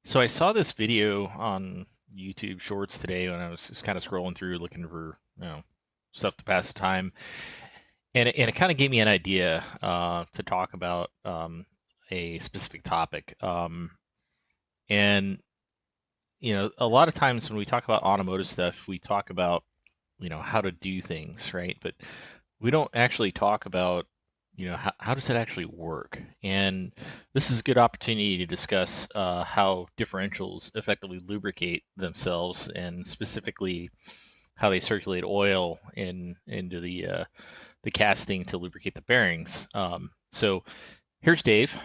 So I saw this video on YouTube Shorts today when I was just kind of scrolling through looking for, stuff to pass the time, and it kind of gave me an idea to talk about a specific topic. And a lot of times when we talk about automotive stuff, we talk about how to do things, right? But we don't actually talk about how does it actually work. And this is a good opportunity to discuss how differentials effectively lubricate themselves, and specifically how they circulate oil into the casting to lubricate the bearings. So here's Dave.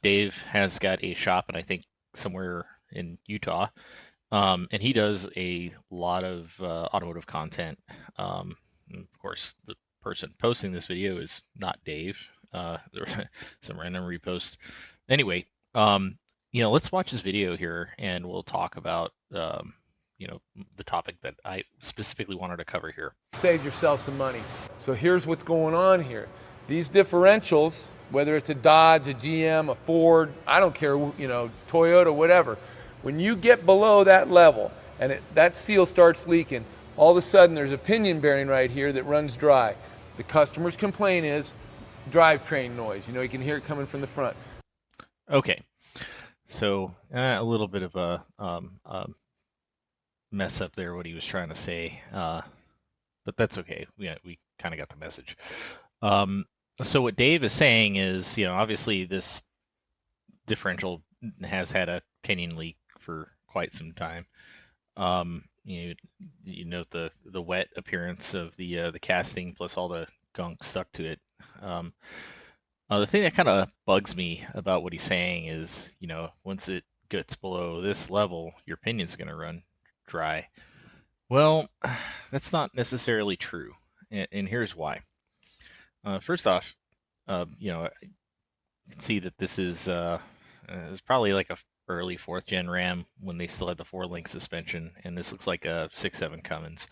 Dave has got a shop, and I think somewhere in Utah, and he does a lot of automotive content. And of course, the person posting this video is not Dave. Some random repost. Anyway, let's watch this video here, and we'll talk about the topic that I specifically wanted to cover here. Save yourself some money. So here's what's going on here. These differentials, whether it's a Dodge, a GM, a Ford, I don't care, Toyota, whatever. When you get below that level and that seal starts leaking, all of a sudden there's a pinion bearing right here that runs dry. The customer's complaint is drivetrain noise. You can hear it coming from the front. Okay, so a little bit of a mess up there what he was trying to say, but that's okay. We kind of got the message. So what Dave is saying is, obviously this differential has had a pinion leak for quite some time. You note the wet appearance of the casting plus all the gunk stuck to it. The thing that kind of bugs me about what he's saying is, once it gets below this level, your pinion's going to run dry. Well, that's not necessarily true, and here's why. First off, you can see that this is it's probably like a early 4th gen Ram when they still had the 4-link suspension, and this looks like a 6.7 Cummins.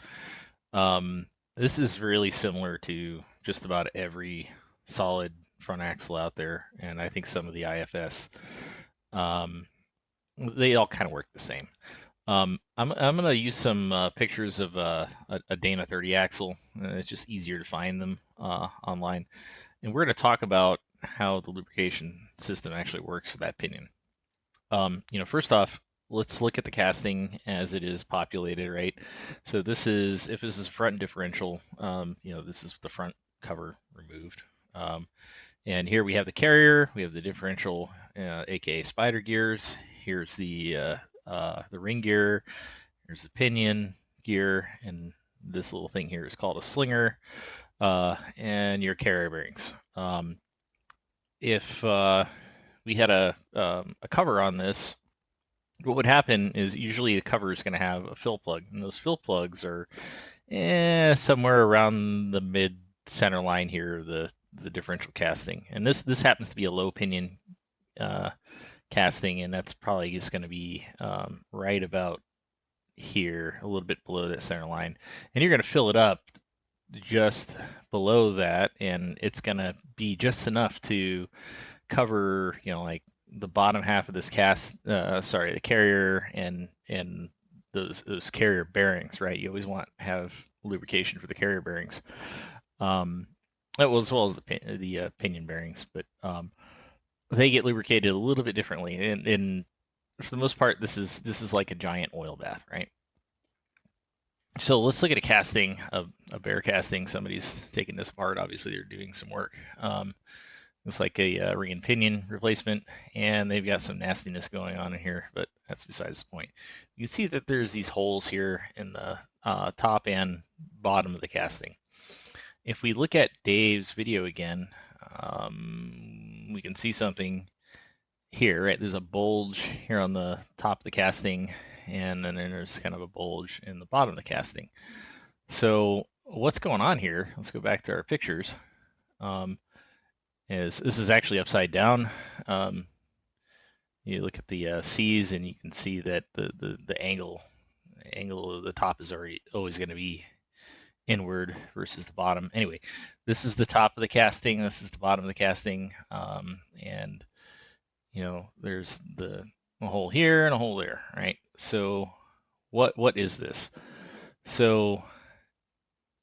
This is really similar to just about every solid front axle out there, and I think some of the IFS. They all kind of work the same. I'm going to use some pictures of a Dana 30 axle. It's just easier to find them online. And we're going to talk about how the lubrication system actually works for that pinion. First off, let's look at the casting as it is populated, right? So if this is front differential, this is the front cover removed. And here we have the carrier, we have the differential, aka spider gears. Here's the ring gear, here's the pinion gear, and this little thing here is called a slinger, and your carrier bearings. If we had a cover on this, what would happen is usually the cover is going to have a fill plug, and those fill plugs are somewhere around the mid center line here of the differential casting. And this happens to be a low pinion casting, and that's probably just going to be right about here, a little bit below that center line. And you're going to fill it up just below that, and it's going to be just enough to cover, like the bottom half of this the carrier and those carrier bearings, right? You always want to have lubrication for the carrier bearings, as well as the pinion bearings, but they get lubricated a little bit differently. And for the most part, this is like a giant oil bath, right? So let's look at a casting, a bare casting. Somebody's taking this apart. Obviously, they're doing some work. Looks like a ring and pinion replacement, and they've got some nastiness going on in here, but that's besides the point. You can see that there's these holes here in the top and bottom of the casting. If we look at Dave's video again, we can see something here, right? There's a bulge here on the top of the casting, and then there's kind of a bulge in the bottom of the casting. So what's going on here? Let's go back to our pictures. This is actually upside down. You look at the C's, and you can see that the angle of the top is always going to be inward versus the bottom. Anyway, this is the top of the casting, this is the bottom of the casting, and there's the a hole here and a hole there, right? So what is this? So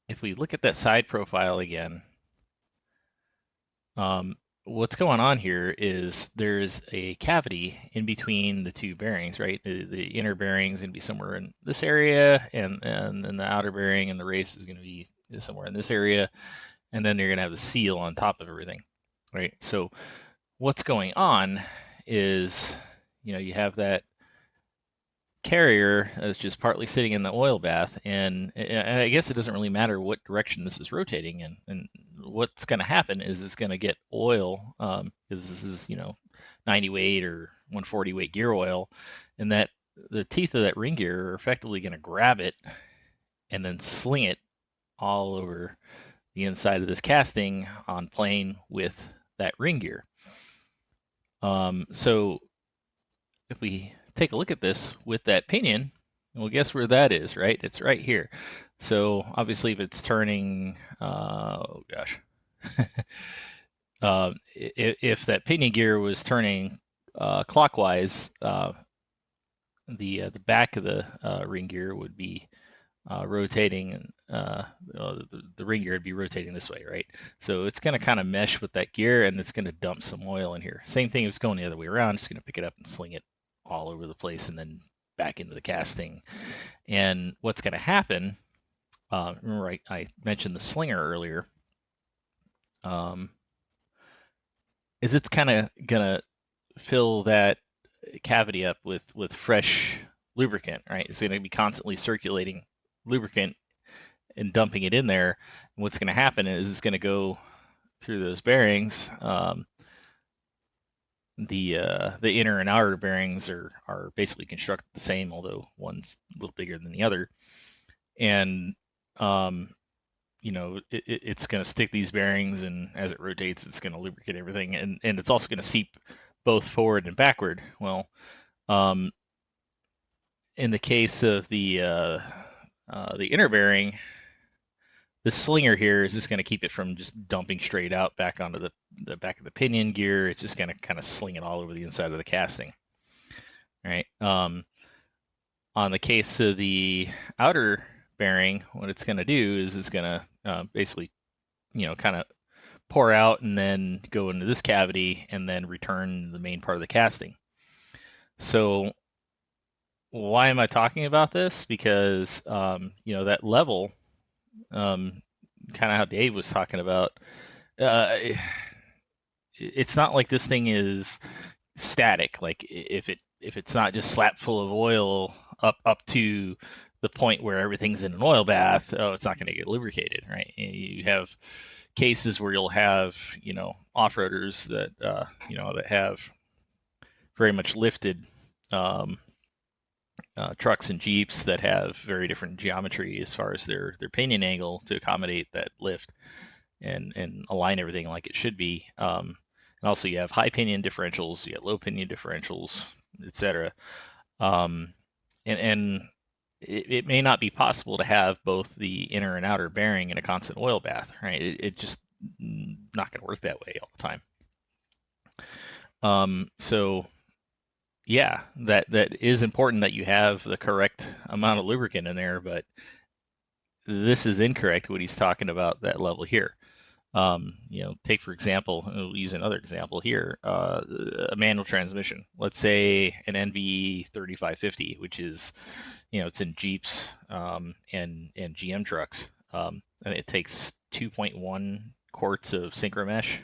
if we look at that side profile again, um, what's going on here is there's a cavity in between the two bearings, right? The inner bearing is going to be somewhere in this area, and then the outer bearing and the race is going to be somewhere in this area, and then you're going to have the seal on top of everything, right? So what's going on is, you have that carrier that's just partly sitting in the oil bath, and I guess it doesn't really matter what direction this is rotating in. And what's going to happen is it's going to get oil, because this is 90 weight or 140 weight gear oil, and that the teeth of that ring gear are effectively going to grab it and then sling it all over the inside of this casting on plane with that ring gear. So if we take a look at this with that pinion, well, guess where that is, right? It's right here. So obviously, if it's turning, oh gosh, if that pinion gear was turning clockwise, the back of the ring gear would be rotating, and the ring gear would be rotating this way, right? So it's going to kind of mesh with that gear, and it's going to dump some oil in here. Same thing if it's going the other way around. It's going to pick it up and sling it all over the place, and then back into the casting. And what's going to happen? Remember, I mentioned the slinger earlier. Is it's kind of gonna fill that cavity up with fresh lubricant, right? It's going to be constantly circulating lubricant and dumping it in there. And what's going to happen is it's going to go through those bearings. The inner and outer bearings are basically constructed the same, although one's a little bigger than the other. And it's going to stick these bearings, and as it rotates, it's going to lubricate everything, and it's also going to seep both forward and backward. Well, in the case of the inner bearing, the slinger here is just going to keep it from just dumping straight out back onto the back of the pinion gear. It's just going to kind of sling it all over the inside of the casting. Right. On the case of the outer bearing, what it's going to do is it's going to basically, kind of pour out and then go into this cavity and then return the main part of the casting. So why am I talking about this? Because, that level, kind of how Dave was talking about, it's not like this thing is static. Like if it's not just slapped full of oil up to the point where everything's in an oil bath, it's not going to get lubricated, right? You have cases where you'll have off-roaders that that have very much lifted trucks and Jeeps that have very different geometry as far as their pinion angle to accommodate that lift and align everything like it should be. And also you have high pinion differentials, you have low pinion differentials, etc. And it may not be possible to have both the inner and outer bearing in a constant oil bath, right? It just not going to work that way all the time. So yeah, that is important that you have the correct amount of lubricant in there, but this is incorrect what he's talking about, that level here. Take for example, we'll use another example here, a manual transmission. Let's say an NVE 3550, which is, it's in Jeeps and GM trucks, and it takes 2.1 quarts of synchro mesh.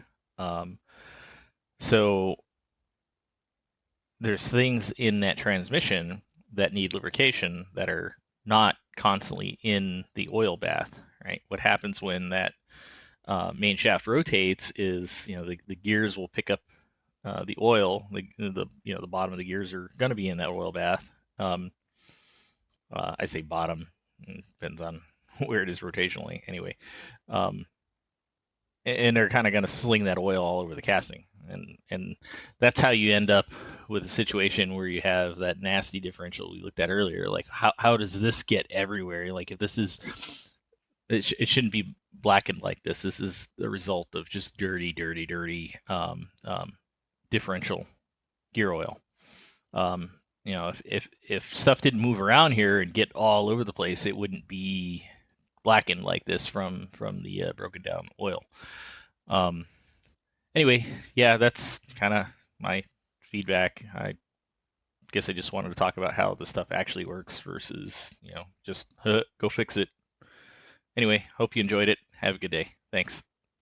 So there's things in that transmission that need lubrication that are not constantly in the oil bath, right? What happens when that main shaft rotates is, the gears will pick up the oil. The bottom of the gears are going to be in that oil bath. I say bottom, depends on where it is rotationally. Anyway, and they're kind of going to sling that oil all over the casting, and that's how you end up with a situation where you have that nasty differential we looked at earlier. Like how does this get everywhere? Like if this is, it shouldn't be blackened like this. This is the result of just dirty differential gear oil. You know, if stuff didn't move around here and get all over the place, it wouldn't be blackened like this from the broken down oil. Um, anyway, yeah, that's kind of my feedback. I guess I just wanted to talk about how the stuff actually works versus, just go fix it. Anyway, hope you enjoyed it. Have a good day. Thanks.